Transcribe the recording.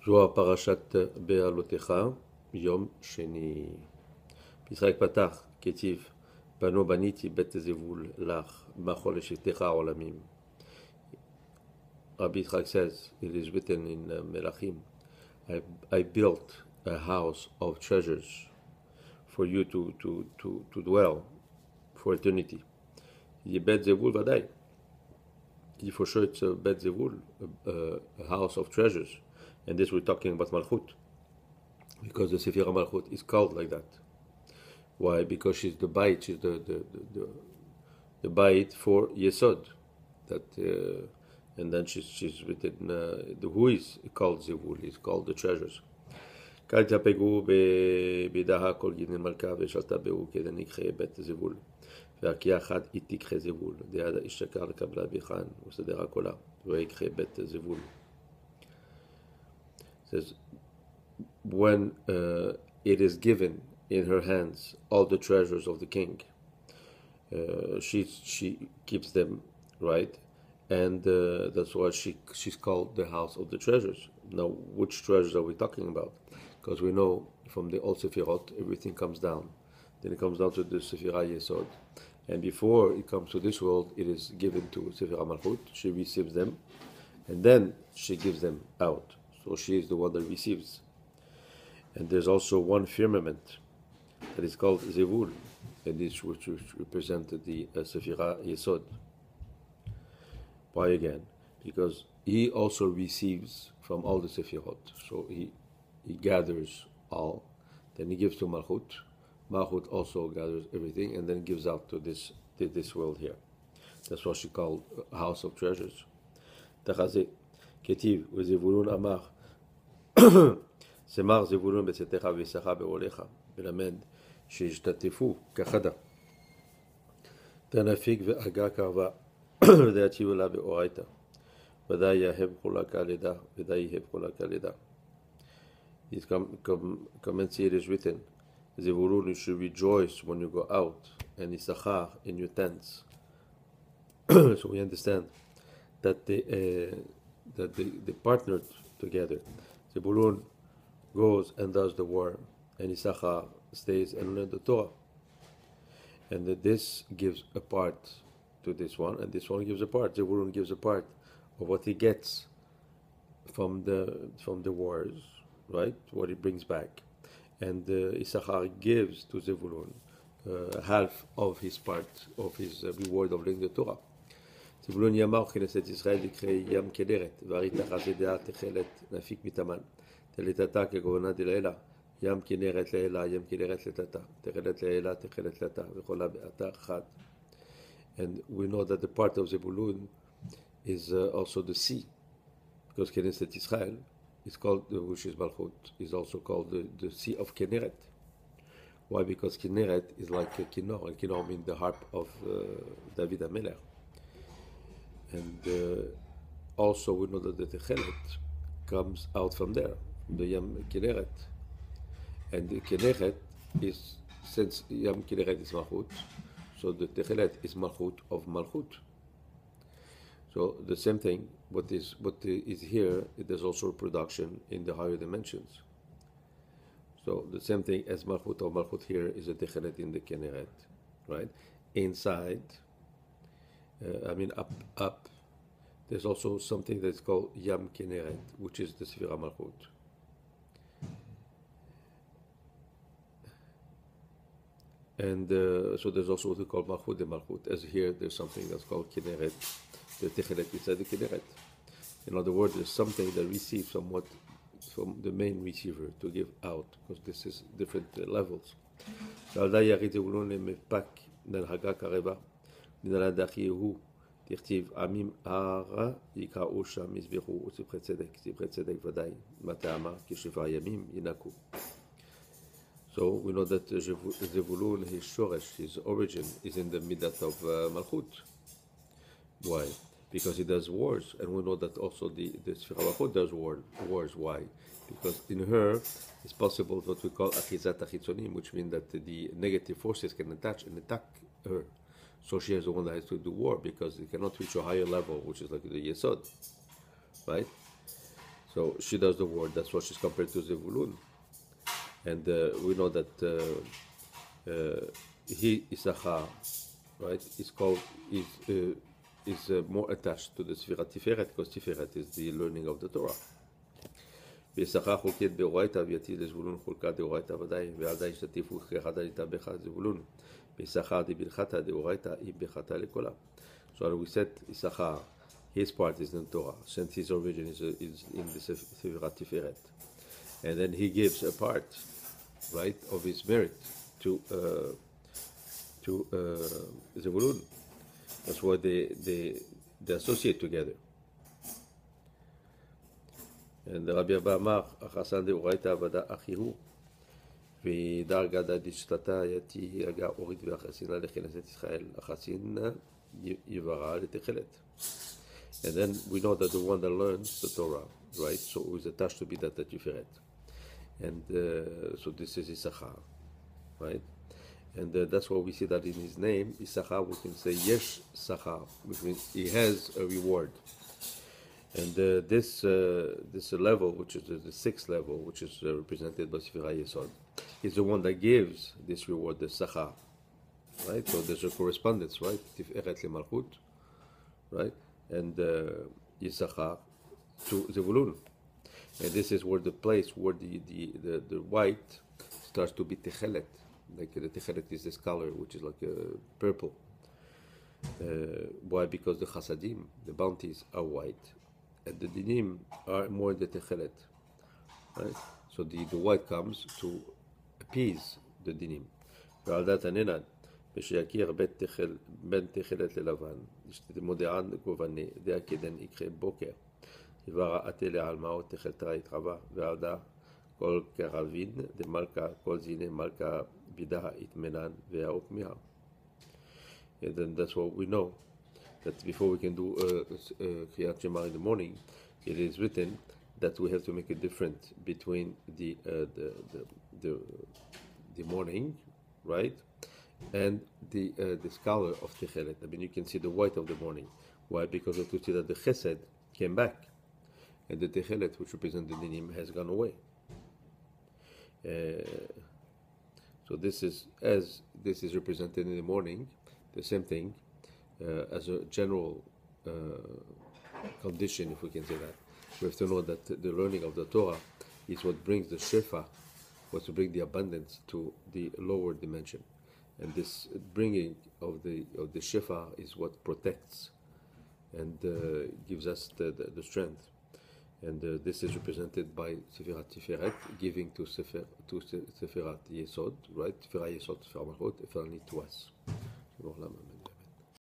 זוהר פרשת בעלותיך, יום שני. פסחק פתח, כתיב, בנו בניתי בית זבול לך, מחול לשבטיך העולמים. Rabbi Yitzchak says, it is written in Melachim, I built a house of treasures for you to dwell for eternity. Bet Zevul Vadai. For sure it's a Bet Zevul, a house of treasures. And this we're talking about Malchut. Because the Sephira Malchut is called like that. Why? Because she's the Bait, she's the Bait for Yesod. That and then she's written the who is called Zevul, is called the treasures. קל תפגעו בידها כל גיני מלכה ושלטה בהו כדי נקחה בית זבול והקיאה אחת היא תקחה זבול דיד השתכר לקבלה ביחן וסדרה כולה ויקחה בית זבול. Says when it is given in her hands all the treasures of the king, she keeps them, right? And that's why she's called the house of the treasures. Now, which treasures are we talking about? Because we know from the old Sefirot, everything comes down. Then it comes down to the Sefirah Yesod. And before it comes to this world, it is given to Sefirah Malchut. She receives them. And then she gives them out. So she is the one that receives. And there's also one firmament that is called Zevul, and this which represented the Sefirah Yesod. Why again? Because he also receives from all the Sefirot. So he gathers all, then he gives to Malchut. Malchut also gathers everything and then gives out to this world here. That's what she called House of Treasures. Tachazeh, Ketiv, Zevulun Amar, Semar Zevulun Besetecha Vesacha Beolecha, Belamed, Shishtatefu, Kachada. Tanafik Ve'aga Karva. ודעתי ולה באורייתא, ודאי יהב חולק על ידה, ודאי יהב חולק על ידה. It comments here is written, Zevulun, you should rejoice when you go out, and Issachar in your tents. So we understand that they partnered together. Zevulun goes and does the war, and Issachar stays and learns the Torah. And that this gives a part to this one, and this one gives a part. Zevulun gives a part of what he gets from the wars, right? What he brings back, and Issachar gives to Zevulun half of his part of his reward of learning the Torah. Zevulun yamar knesset Israel likre yam kederet v'arita chazedea techelet nafik mitaman teletata kegona dilaela yam kineret leela yam kineret letata techelet leela techelet leta v'chola be'ata chad. And we know that the part of Zebulun is also the sea, because Knesset Israel is called, which is Malchut, is also called the Sea of Kinneret. Why? Because Kinneret is like a Kinnor, and Kinnor means the harp of David HaMelech. And also we know that the Techelet comes out from there, from the Yam Kinneret. And the Kinneret is, since Yam Kinneret is Malchut, so the Techelet is Malchut of Malchut. So the same thing, what is here, there's also production in the higher dimensions. So the same thing as Malchut of Malchut here is a Techelet in the Kinneret, right? Inside, up, there's also something that's called Yam Kinneret, which is the Sefirah Malchut. And so there's also what we call Malchut de Malchut. As here, there's something that's called Kinneret, the Techelet inside the Kinneret. In other words, there's something that receives somewhat from the main receiver to give out, because this is different levels. תכתיב עמים ערה יקראו שם יזבחו וצבחי צדק, צבחי צדק ודאי, מטעמה כשבעה ימים ינקו. So we know that Zevulun, his shoresh, his origin, is in the midat of Malchut. Why? Because he does wars, and we know that also the Sefirah Malchut does wars. Why? Because in her, it's possible what we call achizat achitzonim, which means that the negative forces can attach and attack her. So she is the one that has to do war, because it cannot reach a higher level, which is like the Yesod, right? So she does the word. That's what she's compared to Zevulun. And we know that he, Issachar, right, is more attached to the Sfirat Tiferet, because Tiferet is the learning of the Torah. ויששכר חולקת דאורייתא ויתיד לזבולון חולקה דאורייתא ודאי ועדה ישתתפו כאחד על איתה בך זבולון ויששכר דבלחתא דאורייתא היא בלחתא לכולה. So we said Issachar, his part is in Torah, since his origin is in the Sfirat Tiferet, and then he gives a part, right, of his merit to Zebulun. That's why they associate together. And Rabbi Abba Amar, Achasan deoraita avada achihu, v'dar gada dishtata yati aga orit v'achasina lecheneset Israel, achasina yivara letechelet. And then we know that the one that learns the Torah, right, so who is attached to be that Tiferet. And so this is Issachar, right? And that's why we see that in his name, Issachar, we can say Yesh Sachar, which means he has a reward. And this level, which is the sixth level, which is represented by Sefirah Yesod, is the one that gives this reward, the Sachar, right? So there's a correspondence, right? Tiferet lemalchut, right? And Yisachar to Zevulun. And this is where the place where the white starts to be techelet. Like the techelet is this color, which is like purple. Why? Because the chasadim, the bounties, are white, and the dinim are more the techelet. Right? So the white comes to appease the dinim. ועל דעת הננן, ושיכיר בין תכלת ללבן, מודיען גובנה, דעה כדן יקחה בוקר, יברא עתה לעלמאו תכלתרה יתרבה, ועדה כל קרבין דמלכה, כל זיני מלכה בידה יתמנן והאופמיה. And then that's what we know, that before we can do Kriyat Shema in the morning, it is written that we have to make a difference between the morning, right, and the scholar of Techelet. I mean, you can see the white of the morning. Why? Because we see that the Chesed came back, and the Techelet, which represents the Dinim, has gone away. So this is, as this is represented in the morning, the same thing as a general condition, if we can say that. We have to know that the learning of the Torah is what brings the Shefa, what to bring the abundance to the lower dimension. And this bringing of the Shefa is what protects and gives us the strength. And this is represented by Sefirat Tiferet, giving to Sefirat Yesod, right? Sefirat Yesod, Sefirat Malchut, finally to us.